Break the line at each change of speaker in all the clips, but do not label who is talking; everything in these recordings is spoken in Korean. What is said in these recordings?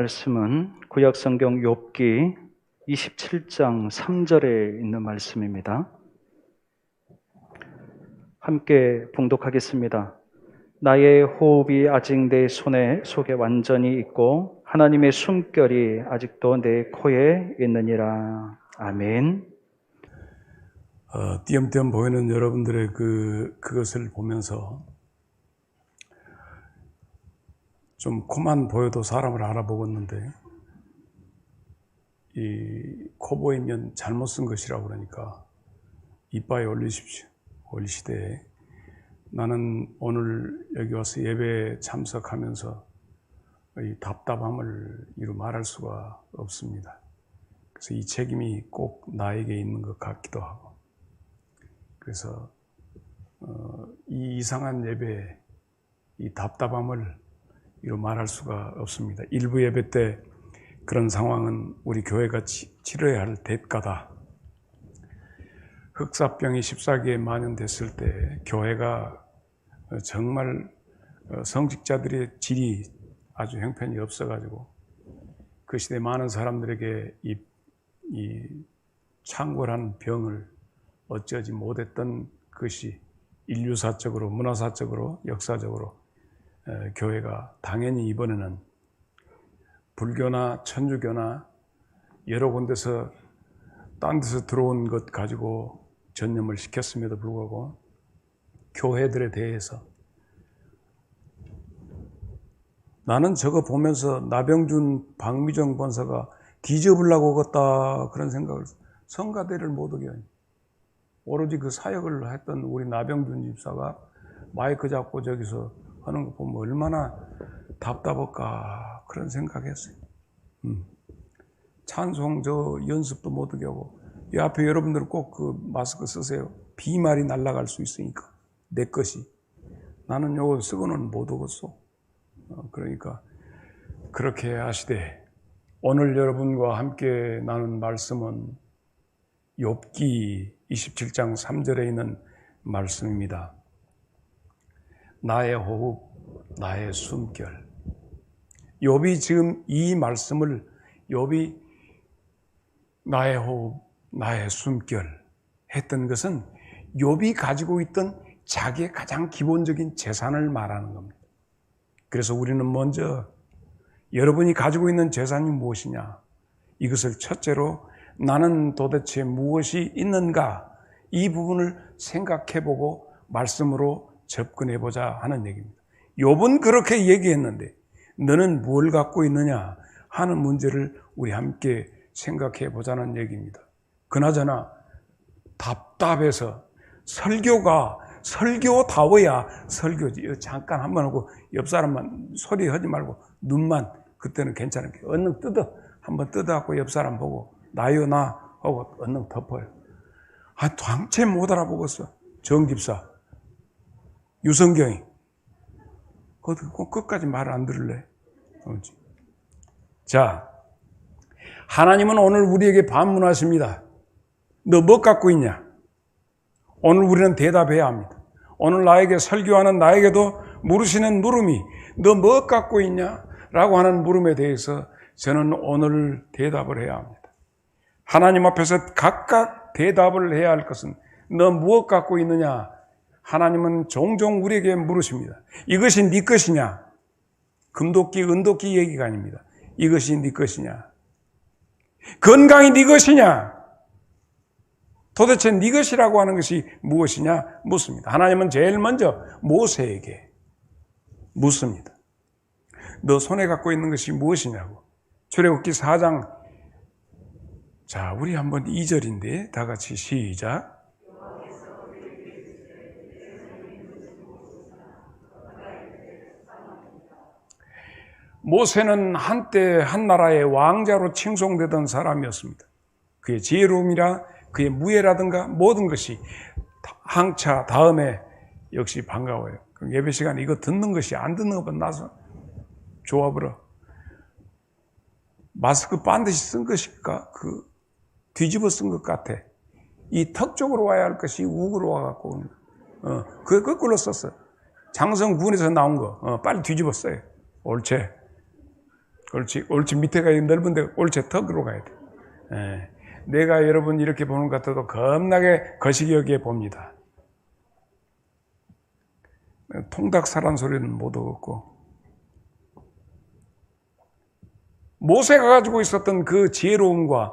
말씀은 구약성경 욥기 27장 3절에 있는 말씀입니다. 함께 봉독하겠습니다. 나의 호흡이 아직 내 속에 완전히 있고 하나님의 숨결이 아직도 내 코에 있느니라. 아멘.
띄엄띄엄 보이는 여러분들의 그것을 보면서 좀 코만 보여도 사람을 알아보겠는데, 이 코 보이면 잘못 쓴 것이라고 그러니까 이빠에 올리시되, 나는 오늘 여기 와서 예배에 참석하면서 이 답답함을 이루 말할 수가 없습니다. 그래서 이 책임이 꼭 나에게 있는 것 같기도 하고, 그래서 이 이상한 예배에 이 답답함을 이루 말할 수가 없습니다. 일부 예배 때 그런 상황은 우리 교회가 치러야 할 대가다. 흑사병이 14개에 만연됐을 때 교회가 정말 성직자들의 질이 아주 형편이 없어가지고 그 시대 많은 사람들에게 이 창궐한 병을 어찌하지 못했던 것이 인류사적으로, 문화사적으로, 역사적으로 교회가 당연히 이번에는 불교나 천주교나 여러 군데서 딴 데서 들어온 것 가지고 전념을 시켰음에도 불구하고 교회들에 대해서, 나는 저거 보면서 나병준, 박미정 권사가 뒤져보려고 걷다 그런 생각을, 성가대를 못 오게 하니 오로지 그 사역을 했던 우리 나병준 집사가 마이크 잡고 저기서 하는 거 보면 얼마나 답답할까 그런 생각했어요. 찬송 저 연습도 못 하게 하고, 이 앞에 여러분들 꼭 그 마스크 쓰세요. 비말이 날아갈 수 있으니까 내 것이. 나는 요거 쓰고는 못 오겠어. 그러니까 그렇게 하시되, 오늘 여러분과 함께 나눈 말씀은 욥기 27장 3절에 있는 말씀입니다. 나의 호흡, 나의 숨결. 욥이 지금 이 말씀을, 욥이 나의 호흡, 나의 숨결 했던 것은 욥이 가지고 있던 자기의 가장 기본적인 재산을 말하는 겁니다. 그래서 우리는 먼저 여러분이 가지고 있는 재산이 무엇이냐, 이것을 첫째로 나는 도대체 무엇이 있는가, 이 부분을 생각해보고 말씀으로 접근해보자 하는 얘기입니다. 욥은 그렇게 얘기했는데 너는 뭘 갖고 있느냐 하는 문제를 우리 함께 생각해보자는 얘기입니다. 그나저나 답답해서 설교다워야 설교지. 잠깐 한번 하고 옆 사람만 소리하지 말고 눈만, 그때는 괜찮을게. 얼른 한번 뜯어갖고 옆 사람 보고 나요 나 하고 얼른 덮어요. 당체 못 알아보겠어. 정집사, 유성경이 끝까지 말 안 들을래? 자, 하나님은 오늘 우리에게 반문하십니다. 너 뭐 갖고 있냐? 오늘 우리는 대답해야 합니다. 오늘 나에게 설교하는 나에게도 물으시는 물음이 너 뭐 갖고 있냐? 라고 하는 물음에 대해서 저는 오늘 대답을 해야 합니다. 하나님 앞에서 각각 대답을 해야 할 것은 너 무엇 갖고 있느냐? 하나님은 종종 우리에게 물으십니다. 이것이 네 것이냐? 금도끼, 은도끼 얘기가 아닙니다. 이것이 네 것이냐? 건강이 네 것이냐? 도대체 네 것이라고 하는 것이 무엇이냐? 묻습니다. 하나님은 제일 먼저 모세에게 묻습니다. 너 손에 갖고 있는 것이 무엇이냐고. 출애굽기 4장, 자, 우리 한번 2절인데 다 같이 시작. 모세는 한때 한 나라의 왕자로 칭송되던 사람이었습니다. 그의 지혜로움이라 그의 무예라든가 모든 것이 항차 다음에 역시 반가워요. 예배 시간에 이거 듣는 것이 안 듣는 것보다 나서 좋아버려. 마스크 반드시 쓴 것일까? 뒤집어 쓴 것 같아. 이 턱 쪽으로 와야 할 것이 우으로 와갖고, 그게 거꾸로 썼어. 장성군에서 나온 거, 빨리 뒤집어 써요. 옳지. 옳지 밑에가 넓은데 옳지 턱으로 가야 돼. 예. 내가 여러분 이렇게 보는 것 같아도 겁나게 거시기하게 봅니다. 통닭사란 소리는 못 얻었고, 모세가 가지고 있었던 그 지혜로움과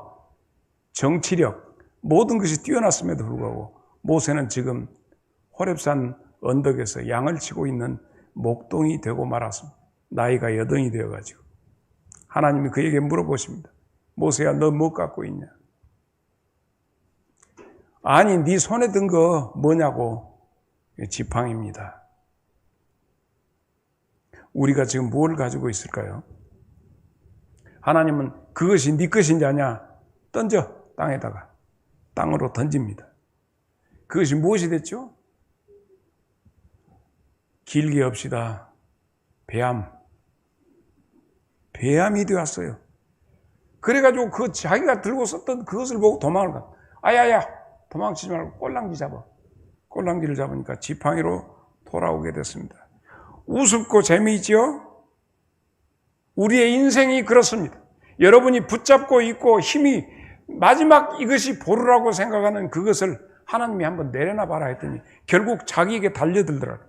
정치력, 모든 것이 뛰어났음에도 불구하고 모세는 지금 호렙산 언덕에서 양을 치고 있는 목동이 되고 말았습니다. 나이가 여든이 되어가지고 하나님이 그에게 물어보십니다. 모세야, 너 뭐 갖고 있냐? 아니, 네 손에 든 거 뭐냐고. 지팡이입니다. 우리가 지금 뭘 가지고 있을까요? 하나님은 그것이 네 것인지 아냐? 던져, 땅에다가. 땅으로 던집니다. 그것이 무엇이 됐죠? 길게 합시다. 배암이 되었어요. 그래가지고 그 자기가 들고 썼던 그것을 보고 도망을 가. 아야야, 도망치지 말고 꼴랑지 잡아. 꼴랑지를 잡으니까 지팡이로 돌아오게 됐습니다. 우습고 재미있죠? 우리의 인생이 그렇습니다. 여러분이 붙잡고 있고 힘이 마지막 이것이 보루라고 생각하는 그것을 하나님이 한번 내려놔 봐라 했더니 결국 자기에게 달려들더라고요.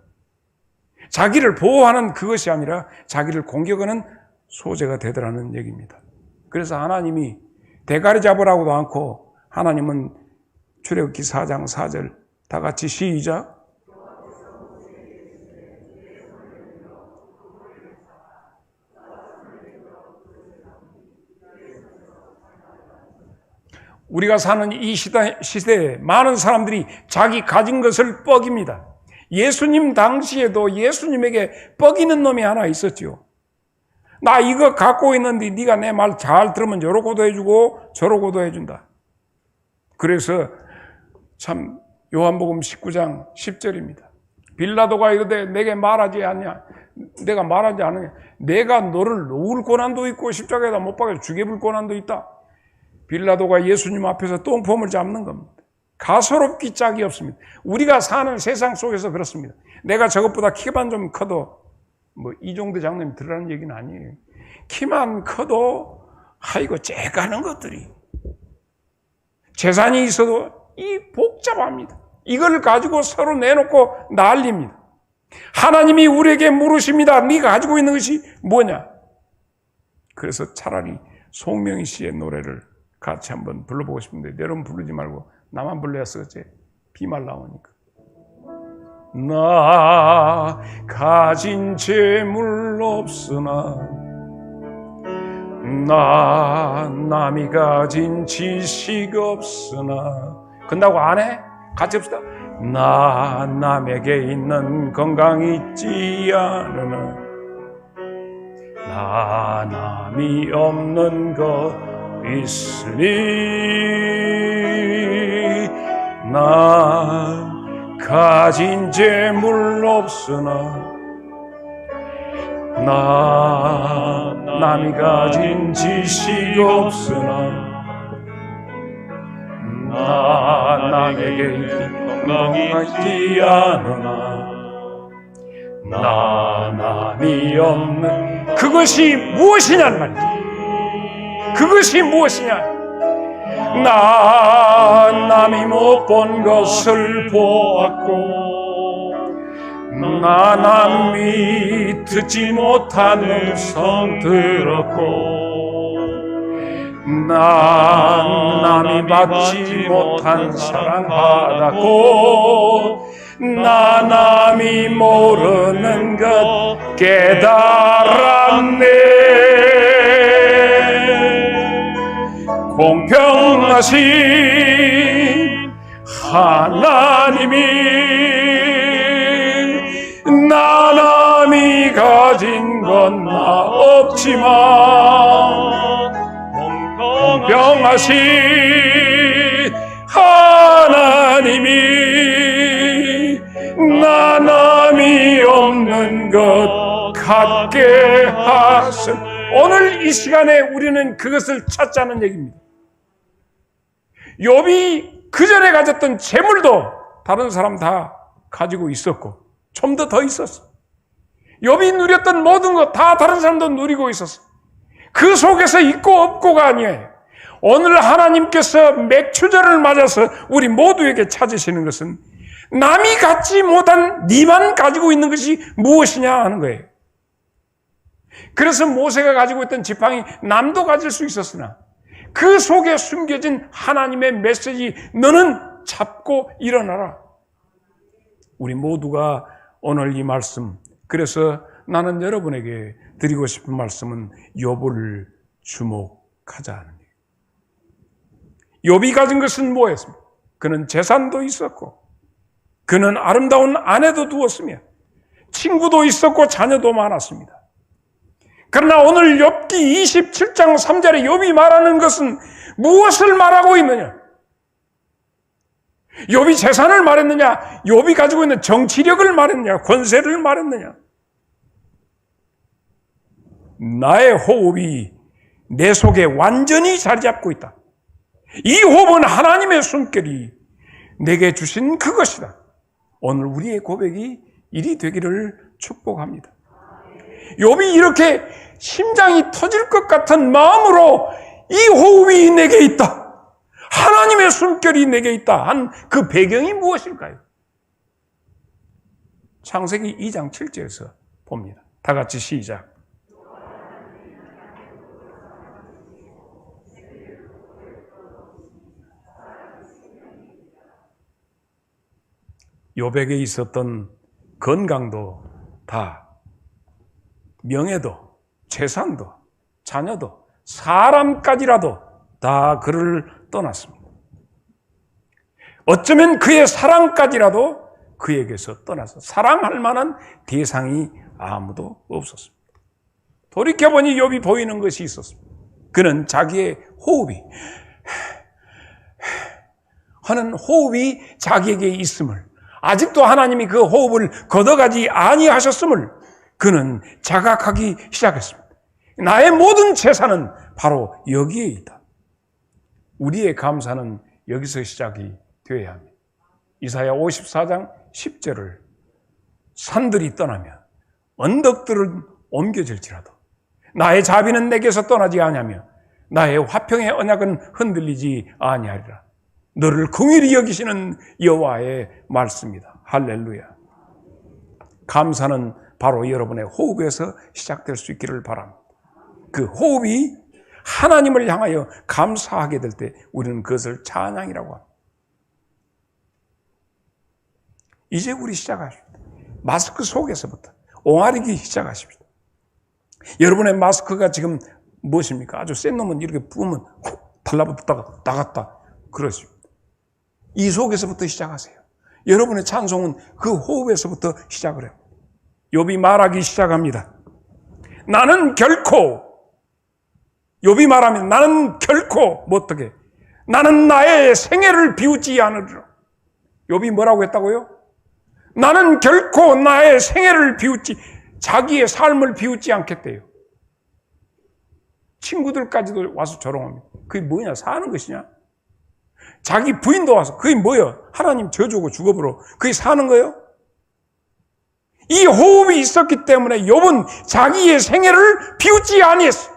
자기를 보호하는 그것이 아니라 자기를 공격하는 소재가 되더라는 얘기입니다. 그래서 하나님이 대가리 잡으라고도 않고 하나님은 출애굽기 4장 4절 다 같이 시작. 우리가 사는 이 시대에 많은 사람들이 자기 가진 것을 뻐깁니다. 예수님 당시에도 예수님에게 뻐기는 놈이 하나 있었죠. 나 이거 갖고 있는데 네가 내 말 잘 들으면 요러고도 해주고 저러고도 해준다. 그래서 참 요한복음 19장 10절입니다. 빌라도가 이르되 내게 말하지 않냐? 내가 말하지 않느냐? 내가 너를 놓을 고난도 있고 십자가에다 못 박아서 죽여볼 고난도 있다. 빌라도가 예수님 앞에서 똥폼을 잡는 겁니다. 가소롭기 짝이 없습니다. 우리가 사는 세상 속에서 그렇습니다. 내가 저것보다 키만 좀 커도 뭐 이 정도 장님이 들으라는 얘기는 아니에요. 키만 커도 아이고 째가는 것들이 재산이 있어도 이 복잡합니다. 이걸 가지고 서로 내놓고 난립니다. 하나님이 우리에게 물으십니다. 네가 가지고 있는 것이 뭐냐? 그래서 차라리 송명희 씨의 노래를 같이 한번 불러보고 싶은데 여러분 부르지 말고 나만 불러야 쓰겠지. 비말 나오니까. 나 가진 재물 없으나 나 남이 가진 지식 없으나 근다고 안 해? 같이 합시다. 나 남에게 있는 건강 있지 않으나 나 남이 없는 것 있으니 나 가진 재물 없으나 나 남이 가진 지식 없으나 나 남에게 있는 건강이 있지 않으나 나 남이 없는 그것이 무엇이냐는 말이지. 그것이 무엇이냐? 나 남이 못 본 것을 보았고 나 남이 듣지 못한 음성 들었고 나 남이 받지 못한 사랑 받았고 나 남이 모르는 것 깨달았네. 공평하신 하나님이 나 남이 가진 건 나 없지만 공평하신 하나님이 나 남이 없는 것 갖게 하신 오늘 이 시간에 우리는 그것을 찾자는 얘기입니다. 욥이 그 전에 가졌던 재물도 다른 사람 다 가지고 있었고 좀 더 있었어. 욥이 누렸던 모든 것 다 다른 사람도 누리고 있었어. 그 속에서 있고 없고가 아니에요. 오늘 하나님께서 맥추절을 맞아서 우리 모두에게 찾으시는 것은 남이 갖지 못한 네만 가지고 있는 것이 무엇이냐 하는 거예요. 그래서 모세가 가지고 있던 지팡이 남도 가질 수 있었으나 그 속에 숨겨진 하나님의 메시지, 너는 잡고 일어나라. 우리 모두가 오늘 이 말씀, 그래서 나는 여러분에게 드리고 싶은 말씀은 욥을 주목하자는 거예요. 욥이 가진 것은 뭐였습니까? 그는 재산도 있었고, 그는 아름다운 아내도 두었으며, 친구도 있었고, 자녀도 많았습니다. 그러나 오늘 욥기 27장 3절에 욥이 말하는 것은 무엇을 말하고 있느냐? 욥이 재산을 말했느냐? 욥이 가지고 있는 정치력을 말했느냐? 권세를 말했느냐? 나의 호흡이 내 속에 완전히 자리 잡고 있다. 이 호흡은 하나님의 숨결이 내게 주신 그것이다. 오늘 우리의 고백이 이리 되기를 축복합니다. 욥이 이렇게 심장이 터질 것 같은 마음으로 이 호흡이 내게 있다, 하나님의 숨결이 내게 있다 한 그 배경이 무엇일까요? 창세기 2장 7절에서 봅니다. 다 같이 시작. 욥에게 있었던 건강도 다, 명예도, 재산도, 자녀도, 사람까지라도 다 그를 떠났습니다. 어쩌면 그의 사랑까지라도 그에게서 떠나서 사랑할 만한 대상이 아무도 없었습니다. 돌이켜보니 욥이 보이는 것이 있었습니다. 그는 자기의 호흡이 하는 호흡이 자기에게 있음을, 아직도 하나님이 그 호흡을 걷어가지 아니하셨음을 그는 자각하기 시작했습니다. 나의 모든 재산은 바로 여기에 있다. 우리의 감사는 여기서 시작이 되어야 합니다. 이사야 54장 10절을 산들이 떠나면 언덕들은 옮겨질지라도 나의 자비는 내게서 떠나지 아니하며 나의 화평의 언약은 흔들리지 아니하리라. 너를 긍휼히 여기시는 여호와의 말씀이다. 할렐루야. 감사는 바로 여러분의 호흡에서 시작될 수 있기를 바랍니다. 그 호흡이 하나님을 향하여 감사하게 될 때 우리는 그것을 찬양이라고 합니다. 이제 우리 시작하십시다. 마스크 속에서부터 옹알이기 시작하십시다. 여러분의 마스크가 지금 무엇입니까? 아주 센 놈은 이렇게 부으면 훅 달라붙다가 나갔다 그러십니다. 이 속에서부터 시작하세요. 여러분의 찬송은 그 호흡에서부터 시작을 해요. 욥이 말하기 시작합니다. 나는 결코, 욥이 말하면 나는 결코 어떻게? 나는 나의 생애를 비웃지 않으리라. 욥이 뭐라고 했다고요? 나는 결코 나의 생애를 비웃지, 자기의 삶을 비웃지 않겠대요. 친구들까지도 와서 조롱합니다. 그게 뭐냐? 사는 것이냐? 자기 부인도 와서 그게 뭐예요? 하나님 저주고 죽어버려. 그게 사는 거예요? 이 호흡이 있었기 때문에 욥은 자기의 생애를 비웃지 아니했어.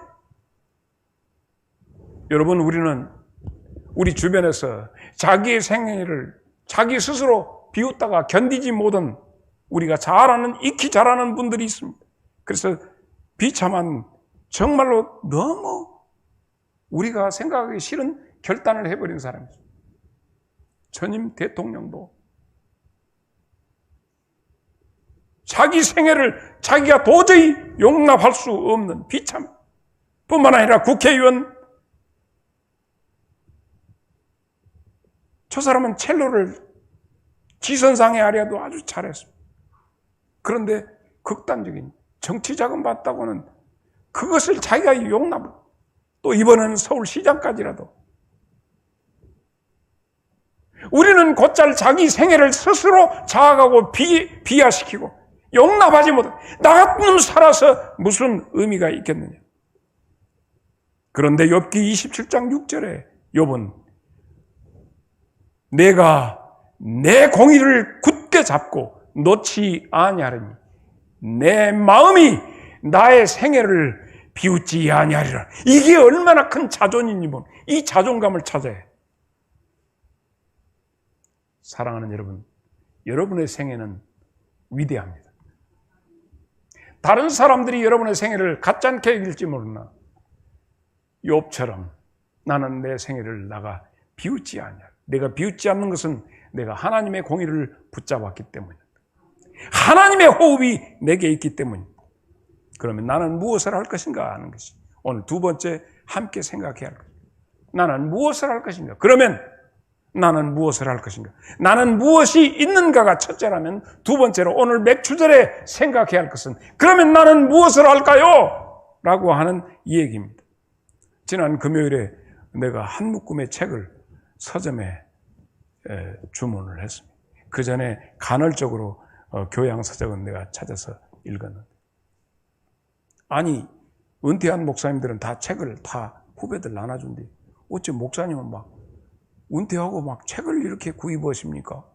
여러분, 우리는 우리 주변에서 자기의 생애를 자기 스스로 비웃다가 견디지 못한, 우리가 잘 아는, 익히 잘 아는 분들이 있습니다. 그래서 비참한, 정말로 너무 우리가 생각하기 싫은 결단을 해버린 사람이 있습니다. 전임 대통령도 자기 생애를 자기가 도저히 용납할 수 없는 비참, 뿐만 아니라 국회의원, 저 사람은 첼로를 지선상에 아리아도 아주 잘했습니다. 그런데 극단적인 정치 자금 받다고는 그것을 자기가 용납을, 또 이번에는 서울시장까지라도. 우리는 곧잘 자기 생애를 스스로 자학하고 비하시키고 용납하지 못해. 나 같은 놈 살아서 무슨 의미가 있겠느냐. 그런데 욥기 27장 6절에 욥은 내가 내 공의를 굳게 잡고 놓지 아니하리니 내 마음이 나의 생애를 비웃지 아니하리라. 이게 얼마나 큰 자존이니 뭐. 이 자존감을 찾아야 해. 사랑하는 여러분, 여러분의 생애는 위대합니다. 다른 사람들이 여러분의 생애를 가짜않게 여길지 모르나 욥처럼 나는 내 생애를 나가 비웃지 않냐. 내가 비웃지 않는 것은 내가 하나님의 공의를 붙잡았기 때문이다. 하나님의 호흡이 내게 있기 때문이다. 그러면 나는 무엇을 할 것인가 하는 것이 오늘 두 번째 함께 생각해야 할 것입니다. 나는 무엇을 할 것인가? 그러면 나는 무엇을 할 것인가? 나는 무엇이 있는가가 첫째라면 두 번째로 오늘 맥주절에 생각해야 할 것은 그러면 나는 무엇을 할까요? 라고 하는 이 얘기입니다. 지난 금요일에 내가 한 묶음의 책을 서점에 주문을 했습니다. 그 전에 간헐적으로 교양서적은 내가 찾아서 읽었는데 아니 은퇴한 목사님들은 다 책을 다 후배들 나눠준대. 어째 목사님은 막 은퇴하고 막 책을 이렇게 구입하십니까?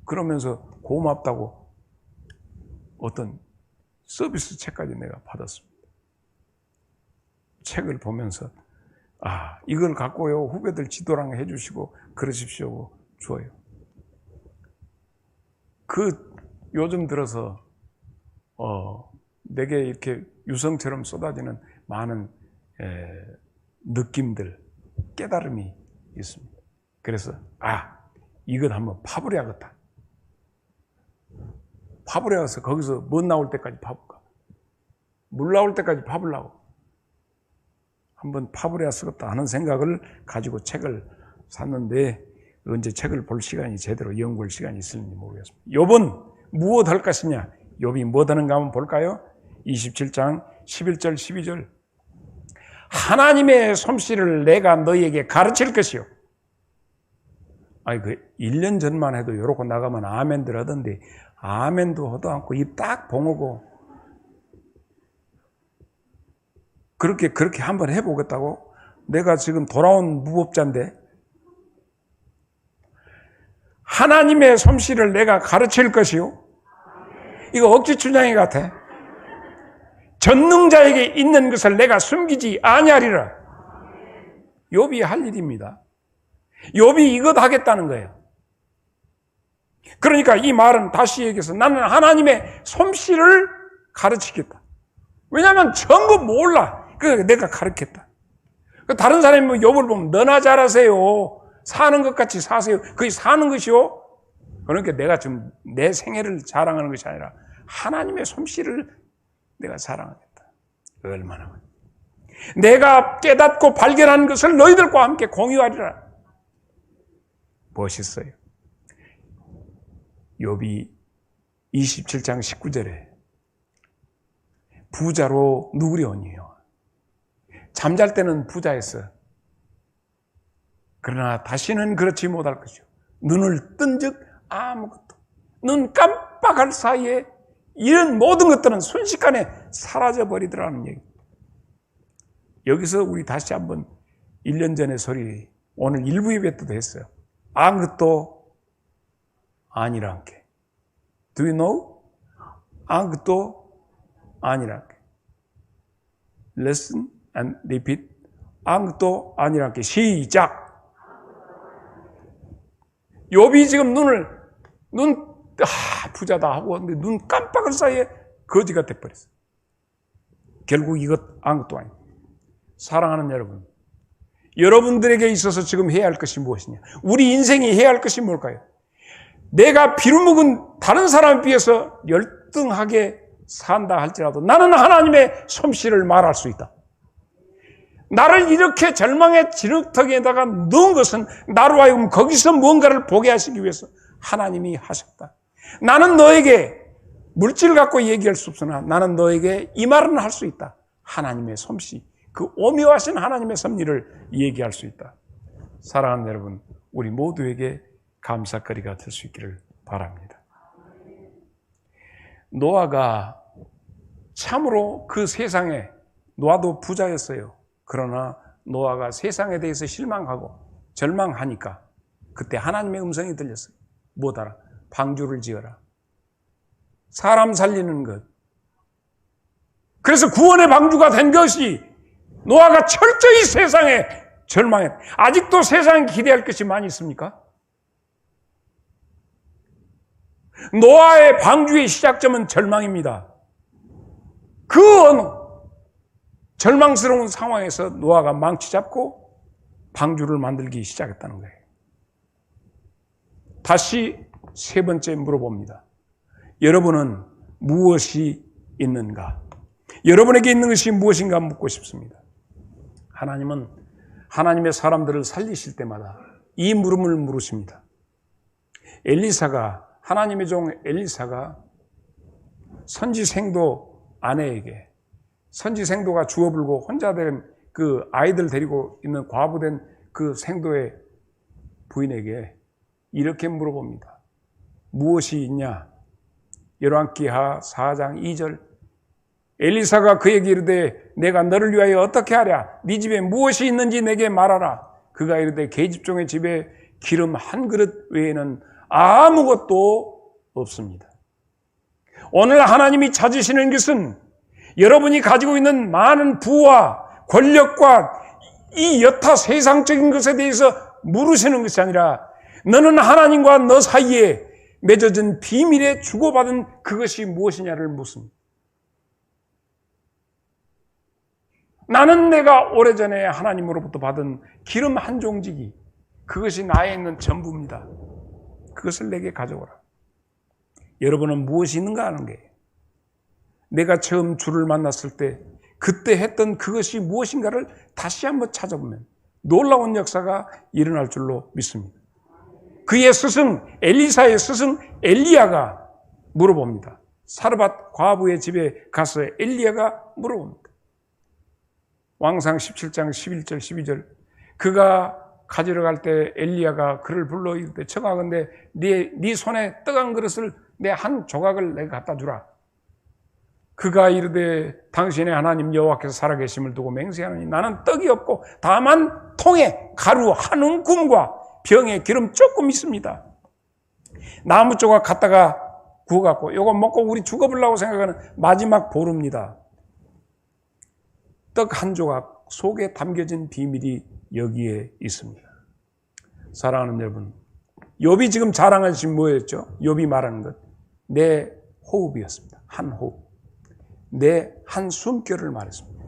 그러면서 고맙다고 어떤 서비스 책까지 내가 받았습니다. 책을 보면서 이걸 갖고요 후배들 지도랑 해주시고 그러십시오 줘요. 요즘 들어서 내게 이렇게 유성처럼 쏟아지는 많은 느낌들, 깨달음이 있습니다. 그래서 이건 한번 파버려야겠다. 파버려서 거기서 뭐 나올 때까지 파볼까? 물 나올 때까지 파보려고 한번 파버려야 쓰겠다 하는 생각을 가지고 책을 샀는데 언제 책을 볼 시간이 제대로 연구할 시간이 있을지 모르겠습니다. 욥은 무엇 할 것이냐? 욥이 무엇 하는가 한번 볼까요? 27장 11절 12절 하나님의 솜씨를 내가 너희에게 가르칠 것이요. 그 1년 전만 해도 이러고 나가면 아멘들 하던데 아멘도 하도 않고 입 딱 봉하고 그렇게 한번 해보겠다고? 내가 지금 돌아온 무법자인데 하나님의 솜씨를 내가 가르칠 것이요. 이거 억지 춘향이 같아. 전능자에게 있는 것을 내가 숨기지 아니하리라. 욥이 할 일입니다. 욥이 이것 하겠다는 거예요. 그러니까 이 말은 다시 얘기해서 나는 하나님의 솜씨를 가르치겠다. 왜냐하면 전부 몰라. 그러니까 내가 가르쳤다. 다른 사람이 욥을 보면 너나 잘하세요. 사는 것 같이 사세요. 그게 사는 것이요. 그러니까 내가 지금 내 생애를 자랑하는 것이 아니라 하나님의 솜씨를 내가 자랑하겠다. 얼마나 내가 깨닫고 발견한 것을 너희들과 함께 공유하리라. 멋있어요. 욥이 27장 19절에 부자로 누구려니요. 잠잘 때는 부자였어. 그러나 다시는 그렇지 못할 것이요. 눈을 뜬 즉 아무것도. 눈 깜빡할 사이에 이런 모든 것들은 순식간에 사라져버리더라는 얘기. 여기서 우리 다시 한번 1년 전의 소리 오늘 일부 예배 때도 했어요. 아무것도 아니란 게. Do you know? 아무것도 아니란 게. Listen and repeat. 아무것도 아니란 게. 시작. 욥이 지금 부자다 하고 근데 눈 깜빡할 사이에 거지가 돼버렸어요. 결국 이것 아무것도 아니에요. 사랑하는 여러분, 여러분들에게 있어서 지금 해야 할 것이 무엇이냐? 우리 인생이 해야 할 것이 뭘까요? 내가 빌먹은 다른 사람에 비해서 열등하게 산다 할지라도 나는 하나님의 솜씨를 말할 수 있다. 나를 이렇게 절망의 지륵턱에다가 넣은 것은 나로 하여금 거기서 무언가를 보게 하시기 위해서 하나님이 하셨다. 나는 너에게 물질 갖고 얘기할 수 없으나 나는 너에게 이 말은 할 수 있다. 하나님의 솜씨, 그 오묘하신 하나님의 섭리를 얘기할 수 있다. 사랑하는 여러분, 우리 모두에게 감사거리가 될 수 있기를 바랍니다. 노아가 참으로 그 세상에, 노아도 부자였어요. 그러나 노아가 세상에 대해서 실망하고 절망하니까 그때 하나님의 음성이 들렸어요. 뭐더라? 방주를 지어라. 사람 살리는 것. 그래서 구원의 방주가 된 것이 노아가 철저히 세상에 절망했. 아직도 세상에 기대할 것이 많이 있습니까? 노아의 방주의 시작점은 절망입니다. 그 절망스러운 상황에서 노아가 망치 잡고 방주를 만들기 시작했다는 거예요. 다시 세 번째 물어봅니다. 여러분은 무엇이 있는가? 여러분에게 있는 것이 무엇인가 묻고 싶습니다. 하나님은 하나님의 사람들을 살리실 때마다 이 물음을 물으십니다. 하나님의 종 엘리사가 선지생도 아내에게, 선지생도가 주워불고 혼자 된 그 아이들 데리고 있는 과부된 그 생도의 부인에게 이렇게 물어봅니다. 무엇이 있냐? 열왕기하 4장 2절. 엘리사가 그에게 이르되 내가 너를 위하여 어떻게 하랴? 네 집에 무엇이 있는지 내게 말하라. 그가 이르되 계집종의 집에 기름 한 그릇 외에는 아무것도 없습니다. 오늘 하나님이 찾으시는 것은 여러분이 가지고 있는 많은 부와 권력과 이 여타 세상적인 것에 대해서 물으시는 것이 아니라 너는 하나님과 너 사이에 맺어진 비밀에 주고받은 그것이 무엇이냐를 묻습니다. 나는 내가 오래전에 하나님으로부터 받은 기름 한 종지기, 그것이 나에 있는 전부입니다. 그것을 내게 가져오라. 여러분은 무엇이 있는가 하는 거예요. 내가 처음 주를 만났을 때 그때 했던 그것이 무엇인가를 다시 한번 찾아보면 놀라운 역사가 일어날 줄로 믿습니다. 그의 스승 엘리사의 스승 엘리야가 물어봅니다. 사르밧 과부의 집에 가서 엘리야가 물어봅니다. 왕상 17장 11절 12절. 그가 가지러 갈 때 엘리야가 그를 불러 이르되 청하건대 네 손에 떡 한 그릇을 내 한 조각을 내가 갖다 주라. 그가 이르되 당신의 하나님 여호와께서 살아계심을 두고 맹세하노니 나는 떡이 없고 다만 통에 가루 한 움큼과 병에 기름 조금 있습니다. 나무 조각 갖다가 구워갖고 이거 먹고 우리 죽어보려고 생각하는 마지막 보루입니다. 떡 한 조각 속에 담겨진 비밀이 여기에 있습니다. 사랑하는 여러분, 욥이 지금 자랑한 것이 뭐였죠? 욥이 말하는 것, 내 호흡이었습니다. 한 호흡, 내 한 숨결을 말했습니다.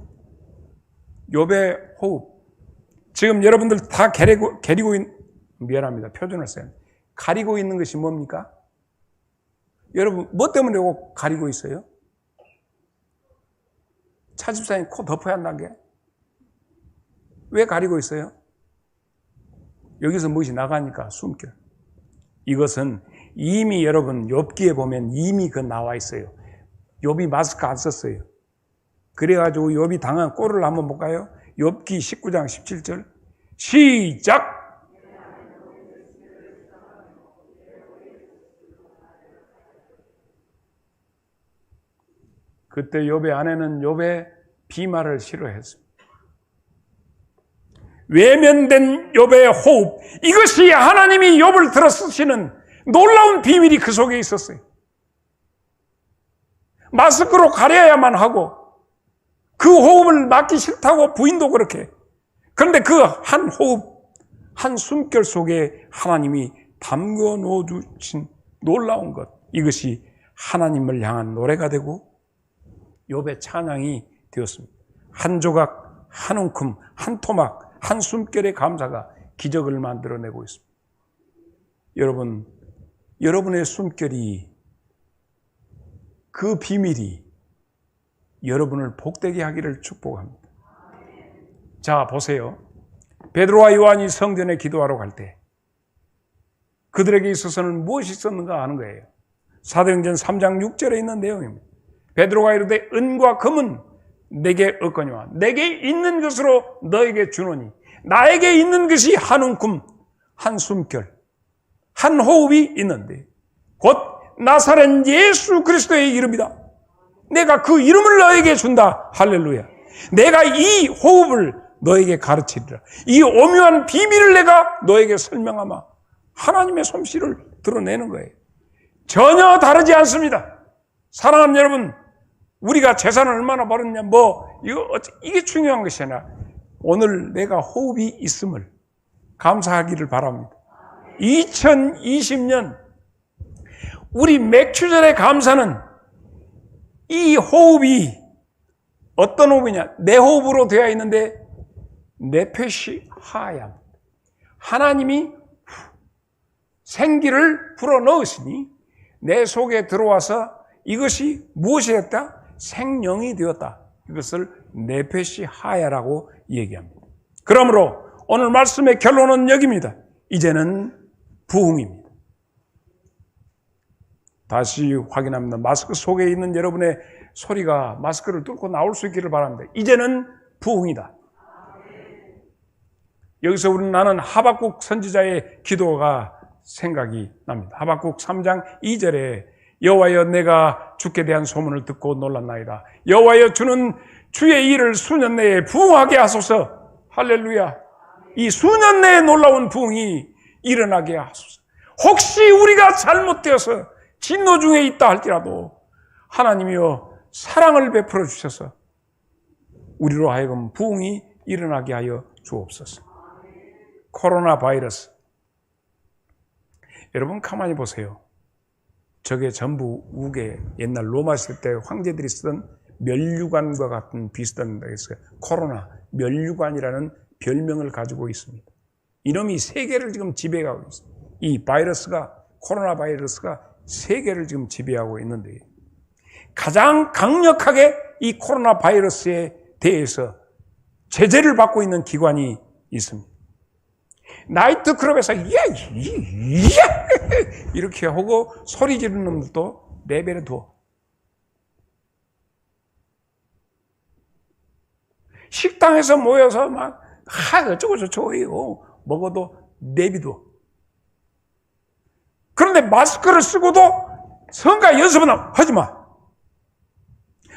욥의 호흡. 지금 여러분들 다 가리고 있는, 미안합니다. 표준을 써요. 가리고 있는 것이 뭡니까? 여러분, 뭐 때문에 이거 가리고 있어요? 차집사님 코 덮어야 한다는 게? 왜 가리고 있어요? 여기서 무엇이 나가니까 숨결. 이것은 이미 여러분 욥기에 보면 이미 그 나와 있어요. 욥이 마스크 안 썼어요. 그래가지고 욥이 당한 꼴을 한번 볼까요? 욥기 19장 17절 시작! 그때 욥의 아내는 욥의 비말을 싫어했습니다. 외면된 욥의 호흡, 이것이 하나님이 욥을 들어 쓰시는 놀라운 비밀이 그 속에 있었어요. 마스크로 가려야만 하고 그 호흡을 막기 싫다고 부인도 그렇게. 그런데 그 한 호흡, 한 숨결 속에 하나님이 담궈 놓아주신 놀라운 것, 이것이 하나님을 향한 노래가 되고 욥의 찬양이 되었습니다. 한 조각, 한 움큼, 한 토막, 한 숨결의 감사가 기적을 만들어내고 있습니다. 여러분, 여러분의 숨결이, 그 비밀이 여러분을 복되게 하기를 축복합니다. 자, 보세요. 베드로와 요한이 성전에 기도하러 갈 때 그들에게 있어서는 무엇이 있었는가 하는 거예요. 사도행전 3장 6절에 있는 내용입니다. 베드로가 이르되 은과 금은 내게 없거니와 내게 있는 것으로 너에게 주노니 나에게 있는 것이 한 움큼, 한 숨결, 한 호흡이 있는데 곧 나사렛 예수 그리스도의 이름이다. 내가 그 이름을 너에게 준다. 할렐루야. 내가 이 호흡을 너에게 가르치리라. 이 오묘한 비밀을 내가 너에게 설명하마. 하나님의 솜씨를 드러내는 거예요. 전혀 다르지 않습니다. 사랑하는 여러분, 우리가 재산을 얼마나 벌었냐, 이게 중요한 것이 아니라 오늘 내가 호흡이 있음을 감사하기를 바랍니다. 2020년 우리 맥추절의 감사는 이 호흡이 어떤 호흡이냐? 내 호흡으로 되어 있는데 네페시 하야. 하나님이 생기를 불어넣으시니 내 속에 들어와서 이것이 무엇이 됐다? 생명이 되었다. 이것을 네페시 하야라고 얘기합니다. 그러므로 오늘 말씀의 결론은 여기입니다. 이제는 부흥입니다. 다시 확인합니다. 마스크 속에 있는 여러분의 소리가 마스크를 뚫고 나올 수 있기를 바랍니다. 이제는 부흥이다. 여기서 나는 하박국 선지자의 기도가 생각이 납니다. 하박국 3장 2절에 여호와여 내가 주께 대한 소문을 듣고 놀랐나이다. 여호와여 주는 주의 일을 수년 내에 부흥하게 하소서. 할렐루야. 이 수년 내에 놀라운 부흥이 일어나게 하소서. 혹시 우리가 잘못되어서 진노 중에 있다 할지라도 하나님이여 사랑을 베풀어 주셔서 우리로 하여금 부흥이 일어나게 하여 주옵소서. 코로나 바이러스. 여러분 가만히 보세요. 저게 전부 우게 옛날 로마 시대 때 황제들이 쓰던 면류관과 같은 비슷한 데서 코로나 면류관이라는 별명을 가지고 있습니다. 이놈이 세계를 지금 지배하고 있습니다. 이 바이러스가 코로나 바이러스가 세계를 지금 지배하고 있는데 가장 강력하게 이 코로나 바이러스에 대해서 제재를 받고 있는 기관이 있습니다. 나이트클럽에서 이렇게 하고 소리 지르는 놈들도 내버려 둬. 식당에서 모여서 막 어쩌고 저쩌고 이거 먹어도 내비둬. 그런데 마스크를 쓰고도 성가 연습은 하지 마.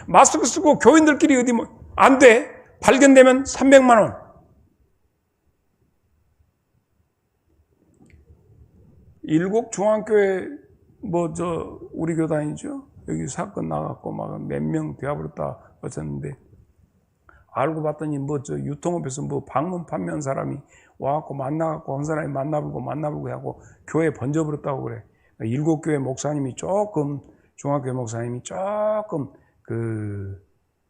마스크 쓰고 교인들끼리 어디 안 돼. 발견되면 300만 원. 일곡 중앙교회 우리 교단이죠. 여기 사건 나갔고 막 몇 명 되어버렸다 어쩌는데 알고 봤더니 유통업에서 방문 판매한 사람이 와갖고 만나갖고 한 사람이 만나보고 하고 교회 번져버렸다고 그래. 일곡교회 목사님이 중앙교회 목사님이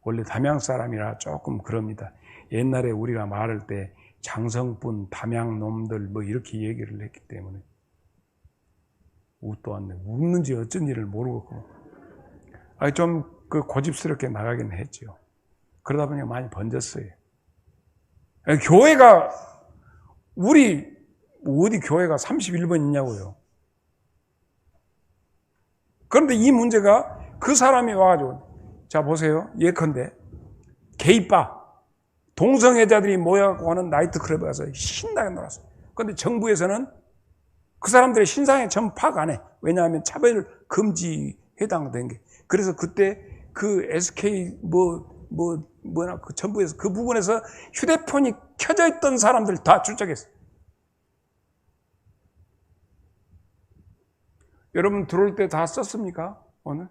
원래 담양 사람이라 조금 그럽니다. 옛날에 우리가 말할 때 장성분, 담양 놈들 이렇게 얘기를 했기 때문에 웃도 안 내고 웃는지 어쩐지를 모르고 좀 고집스럽게 나가긴 했죠. 그러다 보니까 많이 번졌어요. 교회가 어디 교회가 31번 있냐고요. 그런데 이 문제가 그 사람이 와가지고 자 보세요. 예컨대 게이바 동성애자들이 모여갖고 하는 나이트클럽에 가서 신나게 놀았어요. 그런데 정부에서는 그 사람들의 신상에 전 파악 안 해. 왜냐하면 차별 금지에 해당된 게. 그래서 그때 그 SK 그 정부에서 그 부분에서 휴대폰이 켜져 있던 사람들 다 출석했어요. 여러분 들어올 때 다 썼습니까? 오늘?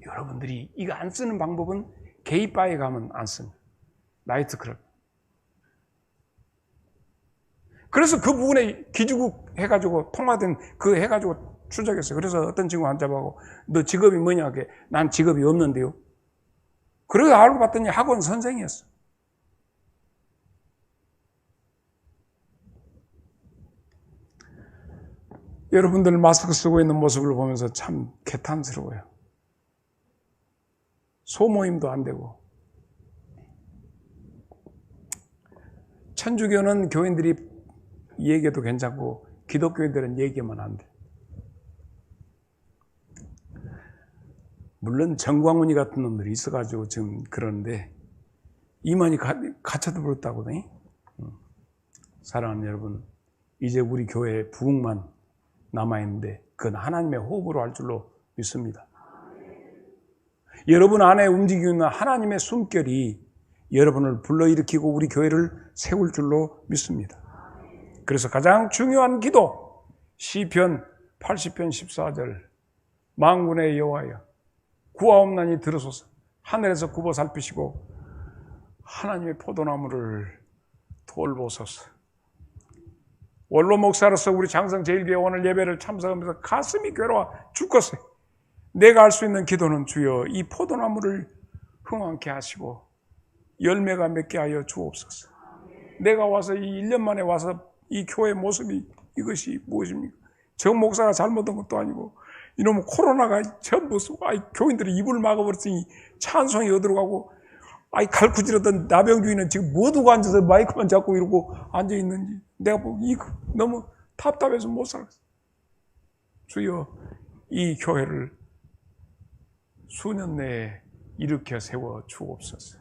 여러분들이 이거 안 쓰는 방법은 게이바에 가면 안 씁니다. 나이트클럽. 그래서 그 부분에 기주국 해가지고 통화된 해가지고 출석했어요. 그래서 어떤 친구 앉아보고 너 직업이 뭐냐? 난 직업이 없는데요. 그래서 알고 봤더니 학원 선생이었어. 여러분들 마스크 쓰고 있는 모습을 보면서 참 개탄스러워요. 소모임도 안 되고. 천주교는 교인들이 얘기해도 괜찮고 기독교인들은 얘기하면 안 돼. 물론 정광훈이 같은 놈들이 있어가지고 지금 그러는데 이만이 갇혀도 버렸다고. 사랑하는 여러분, 이제 우리 교회에 부흥만 남아있는데 그건 하나님의 호흡으로 할 줄로 믿습니다. 여러분 안에 움직이는 하나님의 숨결이 여러분을 불러일으키고 우리 교회를 세울 줄로 믿습니다. 그래서 가장 중요한 기도, 시편 80편 14절 만군의 여호와여 구하옵나니 들으소서. 하늘에서 굽어 살피시고 하나님의 포도나무를 돌보소서. 원로 목사로서 우리 장성제일교회 오늘 예배를 참석하면서 가슴이 괴로워 죽겠어요. 내가 할 수 있는 기도는 주여 이 포도나무를 흥황케 하시고 열매가 맺게 하여 주옵소서. 내가 와서 이 1년 만에 와서 이 교회 모습이 이것이 무엇입니까? 저 목사가 잘못한 것도 아니고 이놈의 코로나가 전부 교인들이 입을 막아버렸으니 찬송이 어디로 가고 갈구지르던 나병주의는 지금 뭐 두고 앉아서 마이크만 잡고 이러고 앉아있는지 내가 보기 너무 답답해서 못 살았어요. 주여 이 교회를 수년 내에 일으켜 세워 주옵소서.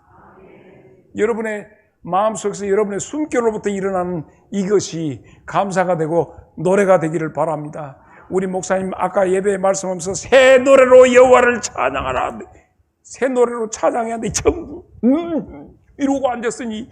여러분의 마음속에서 여러분의 숨결로부터 일어나는 이것이 감사가 되고 노래가 되기를 바랍니다. 우리 목사님 아까 예배에 말씀하면서 새 노래로 여호와를 찬양하라. 새 노래로 찬양해야 돼. 전부 이러고 앉았으니